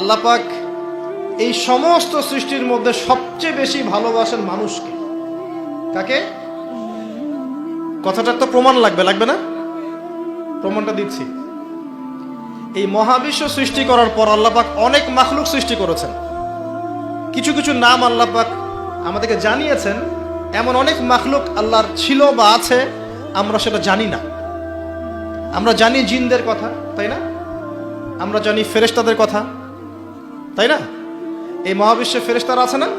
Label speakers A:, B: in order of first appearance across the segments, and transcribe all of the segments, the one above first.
A: আল্লাহ পাক এই সমস্ত সৃষ্টির মধ্যে সবচেয়ে বেশি ভালোবাসেন মানুষকে। কাকে? কথাটার তো প্রমাণ লাগবে না? প্রমাণটা দিচ্ছি। এই মহাবিশ্ব সৃষ্টি করার পর আল্লাহ পাক অনেক মাখলুক সৃষ্টি করেছেন। কিছু কিছু নাম আল্লাহ পাক আমাদেরকে জানিয়েছেন। এমন অনেক মাখলুক আল্লাহর ছিল বা আছে, আমরা সেটা জানি না। আমরা জানি জিনদের কথা, তাই না? আমরা জানি ফেরেশতাদের কথা, তাই না? এই মহাবিশ্বে ফেরেশতারা আছে না?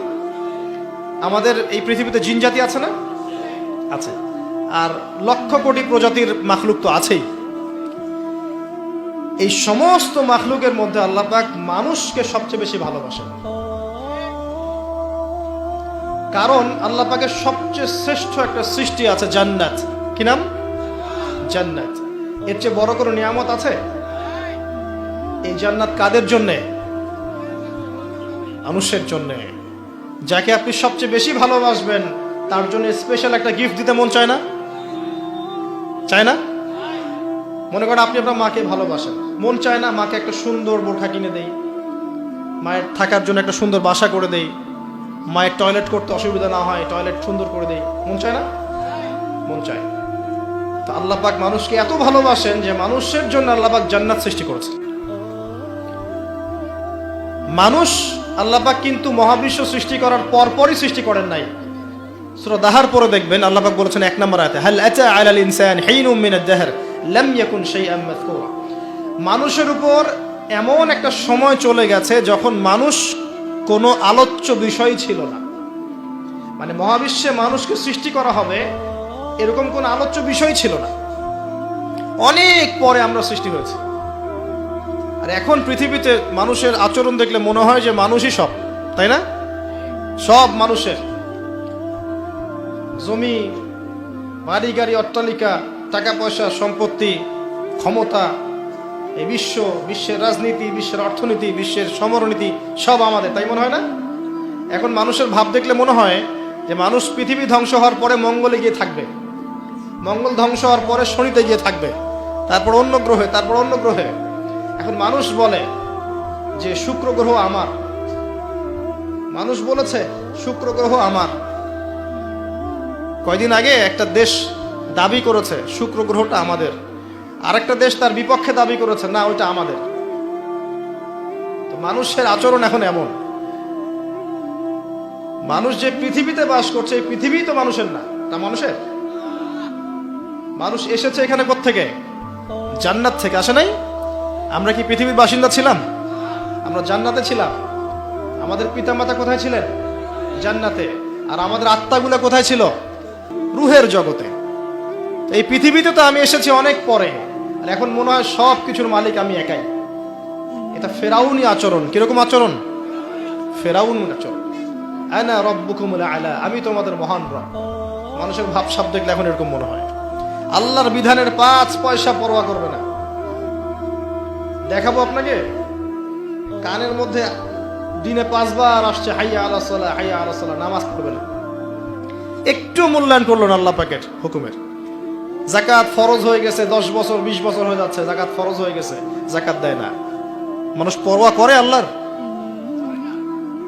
A: আমাদের এই পৃথিবীতে জিন জাতি আছে না? আছে। আর লক্ষ কোটি প্রজাতির মাখলুক তো আছেই। এই সমস্ত মাখলুকের মধ্যে আল্লাহ পাক মানুষকে সবচেয়ে বেশি ভালোবাসেন। কারণ আল্লাহ পাকের সবচেয়ে শ্রেষ্ঠ একটা সৃষ্টি আছে, জান্নাত। কি নাম? জান্নাত। এর চেয়ে বড় কোনো নিয়ামত আছে? এই জান্নাত কাদের জন্যে? মানুষের জন্যে। যাকে আপনি সবচেয়ে বেশি ভালোবাসবেন তার জন্য স্পেশাল একটা গিফট দিতে মন চায় না? চায় না? মনে করেন আপনি আপনার মাকে ভালোবাসেন, মন চায় না মাকে একটা সুন্দর বোরখা কিনে দেই, মায়ের থাকার জন্য একটা সুন্দর বাসা করে দেই, মায়ের টয়লেট করতে অসুবিধা না হয় টয়লেট সুন্দর করে দেই? মন চায় না? মন চায়। তো আল্লাহ পাক মানুষকে এত ভালোবাসেন যে মানুষের জন্য আল্লাহ পাক জান্নাত সৃষ্টি করেছেন। মানুষ আল্লাহ পাক কিন্তু মহাবিশ্ব সৃষ্টি করার পরপরই সৃষ্টি করেন নাই। সূরা দাহর পরে দেখবেন আল্লাহ পাক বলেছেন 1 নম্বর আয়াতে, হাল আতা আলাল ইনসান হিনুম মিনাদ দাহর লাম ইয়াকুন শাইআন মাযকুরা। মানুষের উপর এমন একটা সময় চলে গেছে যখন মানুষ কোনো আলোচ্য বিষয় ছিল না। মানে মহাবিশ্বে মানুষকে সৃষ্টি করা হবে এরকম কোনো আলোচ্য বিষয় ছিল না। অনেক পরে আমরা সৃষ্টি হয়েছে। আর এখন পৃথিবীতে মানুষের আচরণ দেখলে মনে হয় যে মানুষই সব, তাই না? সব মানুষের জমি, বাড়ি গাড়ি, অট্টালিকা, টাকা পয়সা, সম্পত্তি, ক্ষমতা, এই বিশ্বের রাজনীতি, বিশ্বের অর্থনীতি, বিশ্বের সমরনীতি সব আমাদের, তাই মনে হয় না? এখন মানুষের ভাব দেখলে মনে হয় যে মানুষ পৃথিবী ধ্বংস হওয়ার পরে মঙ্গলে গিয়ে থাকবে, মঙ্গল ধ্বংস হওয়ার পরে শনিতে গিয়ে থাকবে, তারপর অন্য গ্রহে, তারপর অন্য গ্রহে। এখন মানুষ বলে যে শুক্র গ্রহ আমার। মানুষ বলেছে শুক্র গ্রহ আমার। কয়দিন আগে একটা দেশ দাবি করেছে শুক্র গ্রহটা আমাদের, আরেকটা দেশ তার বিপক্ষে দাবি করেছে না ওইটা আমাদের। তো মানুষের আচরণ এখন এমন। মানুষ যে পৃথিবীতে বাস করছে এই পৃথিবী তো মানুষের না, তা মানুষের। মানুষ এসেছে এখানে কোত্থেকে? জান্নাত থেকে, আসে নাই? আমরা কি পৃথিবীর বাসিন্দা ছিলাম? আমরা জান্নাতে ছিলাম। আমাদের পিতামাতা কোথায় ছিলেন? জান্নাতে। আর আমাদের আত্মাগুলো কোথায় ছিল? রুহের জগতে। এই পৃথিবীতে তো আমি এসেছি অনেক পরে, আর এখন মনে হয় সব কিছুর মালিক আমি একাই। এটা ফেরাউনি আচরণ। কিরকম আচরণ? ফেরাউনি আচরণ। আনা রব্বুকুমুল আলা, আমি তোমাদের মহান রব। মানুষের ভাবসাব দেখলে এখন এরকম মনে হয়। আল্লাহর বিধানের 5 পয়সা পরোয়া করবে না। দেখাবো আপনাকে, কানের মধ্যে দিনে 5 বার আসছে হাইয়া আলা সালাহ, হাইয়া আলা সালাহ, নামাজ পড়বে না। একটু মূল্যায়ন করলো না আল্লাহ পাকের হুকুমের। যাকাত ফরজ হয়ে গেছে, 10 বছর 20 বছর হয়ে যাচ্ছে, যাকাত ফরজ হয়ে গেছে, যাকাত দেয় না। মানুষ পরোয়া করে আল্লাহর?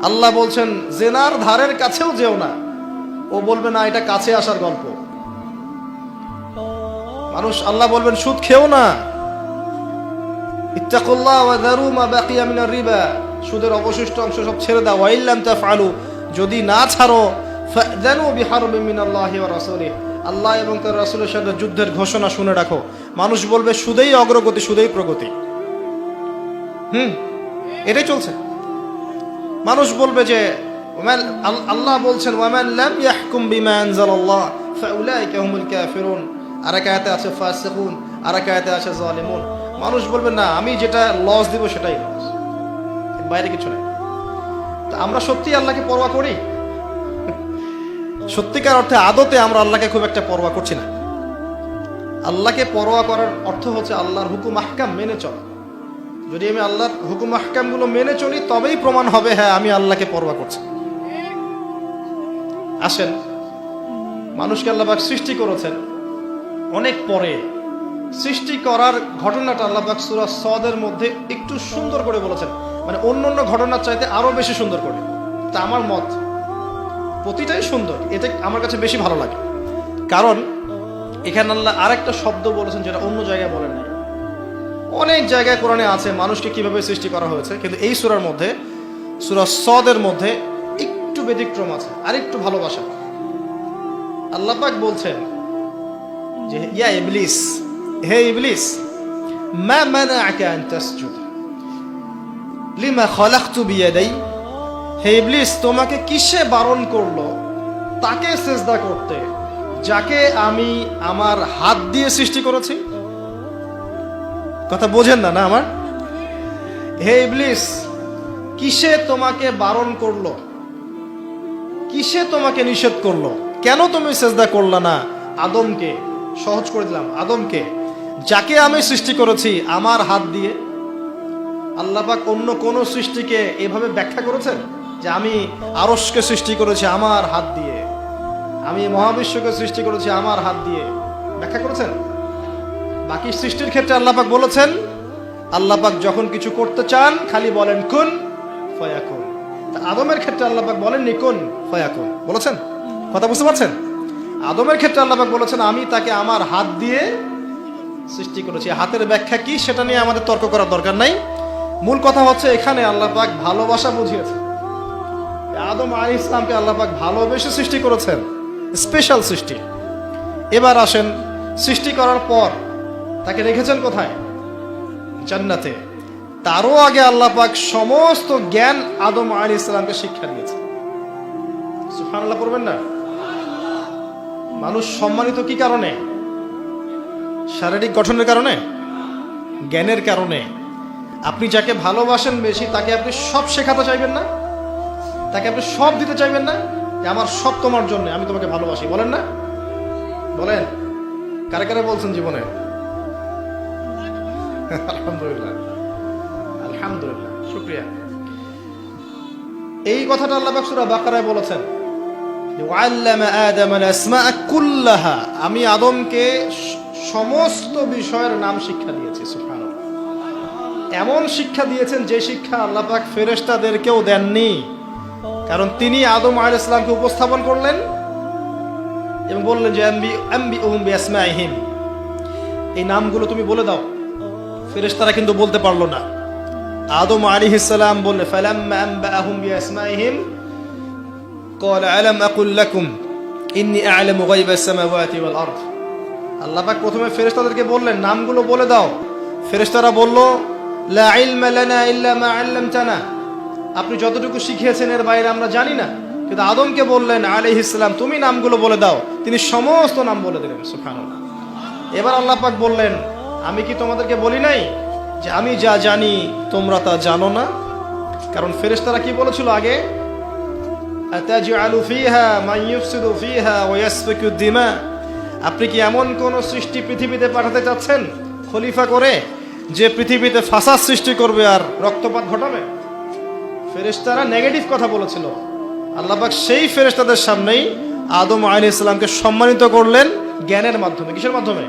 A: আল্লাহ বলছেন জেনার ধারের কাছেও যেও না, ও বলবে না এটা কাছে আসার গল্প। মানুষ আল্লাহ বলবেন সুদ খেও না, ইত্তাকুল্লাহ ওয়া যারু মা বাকিয়া মিনার রিবা, সুদের অবশিষ্ট অংশ সব ছেড়ে দাও। ওয়া ইল্লাম তাফআলু, যদি না ছাড়ো ফাযানু বিহারবিন মিনাল্লাহি ওয়া রাসূলিহি, আল্লাহ এবং তার রাসূলের সাথে যুদ্ধের ঘোষণা শুনে রাখো। মানুষ বলবে সুদেই অগ্রগতি, সুদেই প্রগতি। এটাই চলছে। মানুষ বলবে যে আল্লাহ বলছেন ওয়ামান লাম ইয়াহকুম বিমা আনজালাল্লাহ ফাউলাইকা হুমুল কাফিরুন, আর এক আয়াতে আছে ফাসিকুন, আর এক আয়াতে আছে জালিমুন। মানুষ বলবে না আমি যেটা লস দিব সেটাই লস, বাইরে কিছু নেই। তা আমরা সত্যি আল্লাহকে পরোয়া করি? সত্যিকার অর্থে আদতে আমরা আল্লাহকে খুব একটা পরোয়া করছি না। আল্লাহকে পরোয়া করার অর্থ হচ্ছে আল্লাহর হুকুম আহকাম মেনে চলা। যদি আমি আল্লাহর হুকুম আহকামগুলো মেনে চলি তবেই প্রমাণ হবে হ্যাঁ আমি আল্লাহকে পরোয়া করছি। আসেন, মানুষকে আল্লাহ পাক সৃষ্টি করেছেন অনেক পরে। সৃষ্টি করার ঘটনাটা আল্লাহ পাক সূরা সদের মধ্যে একটু সুন্দর করে বলেছেন, মানে অন্য অন্য ঘটনার চাইতে আরো বেশি সুন্দর করে। তা আমার মত প্রতিটাই সুন্দর, এতে আমার কাছে বেশি ভালো লাগে। কারণ এখানে আল্লাহ আরেকটা শব্দ বলেছেন যেটা অন্য জায়গায় বলেন নাই। অনেক জায়গায় কোরআনে আছে মানুষকে কিভাবে সৃষ্টি করা হয়েছে, কিন্তু এই সূরার মধ্যে, সূরা সদের মধ্যে একটু ব্যতিক্রম আছে, আর একটু ভালোবাসা। আল্লাহ পাক বলছেন যে ইয়া ইবলিস, হে ইবলিস, মা মানাআকা আন তাসজুদ লিমা খালাকতু বিয়াদাই, হে ইবলিস তোমাকে কিসে বারণ করলো তাকে সিজদা করতে যাকে আমি আমার হাত দিয়ে সৃষ্টি করেছি? কথা বোঝেন না না আমার? হে ইবলিস কিসে তোমাকে বারণ করলো, কিসে তোমাকে নিষেধ করলো? কেন তুমি সিজদা করলা না আদমকে? সহজ করে দিলাম, আদমকে যাকে আমি সৃষ্টি করেছি আমার হাত দিয়ে। আল্লাহ পাক অন্য কোন সৃষ্টিকে এভাবে ব্যাখ্যা করেছেন যে আমি আরশকে সৃষ্টি করেছি আমার হাত দিয়ে, আমি মহাবিশ্বকে সৃষ্টি করেছি আমার হাত দিয়ে? ব্যাখ্যা করেছেন? বাকি সৃষ্টির ক্ষেত্রে আল্লাহ পাক বলেছেন, আল্লাহ পাক যখন কিছু করতে চান খালি বলেন কুন ফায়াকুন। আদমের ক্ষেত্রে আল্লাহ পাক বলেননি কুন ফায়াকুন, বলেছেন? কথা বুঝতে পারছেন? আদমের ক্ষেত্রে আল্লাহ পাক বলেছেন আমি তাকে আমার হাত দিয়ে সৃষ্টি করেছি। হাতের ব্যাখ্যা কি সেটা নিয়ে আমাদের তর্ক করার দরকার নাই। মূল কথা হচ্ছে এখানে আল্লাহ পাক ভালোবাসা বুঝিয়েছে। আদম আলাইহিস সালামকে আল্লাহ পাক ভালোবেসে সৃষ্টি করেছেন, স্পেশাল সৃষ্টি। এবার আসেন, সৃষ্টি করার পর তাকে রেখেছেন কোথায়? জান্নাতে। তারও আগে আল্লাহ পাক সমস্ত জ্ঞান আদম আলাইহিস সালামকে শিক্ষা দিয়েছে। সুবহানাল্লাহ পড়বেন না? মানুষ সম্মানিত কি কারণে? শারীরিক গঠনের কারণে? জ্ঞানের কারণে। আপনি যাকে ভালোবাসেন বেশি তাকে আপনি সব শেখাতে চাইবেন না? তাকে আপনি সব দিতে চাইবেন না? যে আমার সব তোমার জন্য, আমি তোমাকে ভালোবাসি, বলেন না? বলেন কারে কারে বলছেন জীবনে? আলহামদুলিল্লাহ, আলহামদুলিল্লাহ, শুকরিয়া। এই কথাটা আল্লাহ পাক সূরা বাকারায় বলেছেন, ওয়াল্লামা আদাম আল আসমাআ কুল্লাহা, আমি আদমকে সমস্ত বিষয়ের নাম শিক্ষা দিয়েছি। সুবহানাল্লাহ। এমন শিক্ষা দিয়েছেন যে শিক্ষা আল্লাহ পাক ফেরেশতাদেরকেও দেননি। কারণ তিনি আদম আলাইহিস সালামকে উপস্থাপন করলেন এবং বললেন যে আম্বিউহুম বিআসমাইহিম, এই নামগুলো তুমি বলে দাও। ফেরেশতারা কিন্তু বলতে পারলো না। আদম আলাইহিস সালাম বললেন ফালাম্মা আম্বাআহুম বিআসমাইহিম ক্বালা আলাম আকুল লাকুম ইন্নী আ'লামু গায়বাস সামাওয়াতি ওয়াল আরদ। আল্লাহ পাক প্রথমে ফেরেশতাদেরকে বললেন নামগুলো বলে দাও। ফেরেশতারা বলল লা ইলমা লানা ইল্লা মা আল্লামতানা, আপনি যতটুকু শিখিয়েছেন এর বাইরে আমরা জানি না। কিন্তু আদমকে বললেন আলাইহিস সালাম তুমি নামগুলো বলে দাও, তিনি সমস্ত নাম বলে দিলেন। সুবহানাল্লাহ। এবার আল্লাহ পাক বললেন আমি কি তোমাদেরকে বলি নাই যে আমি যা জানি তোমরা তা জানো না? কারণ ফেরেশতারা কি বলেছিল আগে? আতাজআলু ফিহা মান ইউফসিদু ফিহা ওয়া ইয়াসফিকু দিমা, আপনি কি এমন কোন সৃষ্টি পৃথিবীতে পাঠাতে চাচ্ছেন খলিফা করে যে পৃথিবীতে ফাসাদ সৃষ্টি করবে আর রক্তপাত ঘটাবে? ফেরেশতারা নেগেটিভ কথা বলেছিল। আল্লাহ পাক সেই ফেরেশতাদের সামনেই আদম আলাইহিস সালামকে সম্মানিত করলেন জ্ঞানের মাধ্যমে। কিসের মাধ্যমে?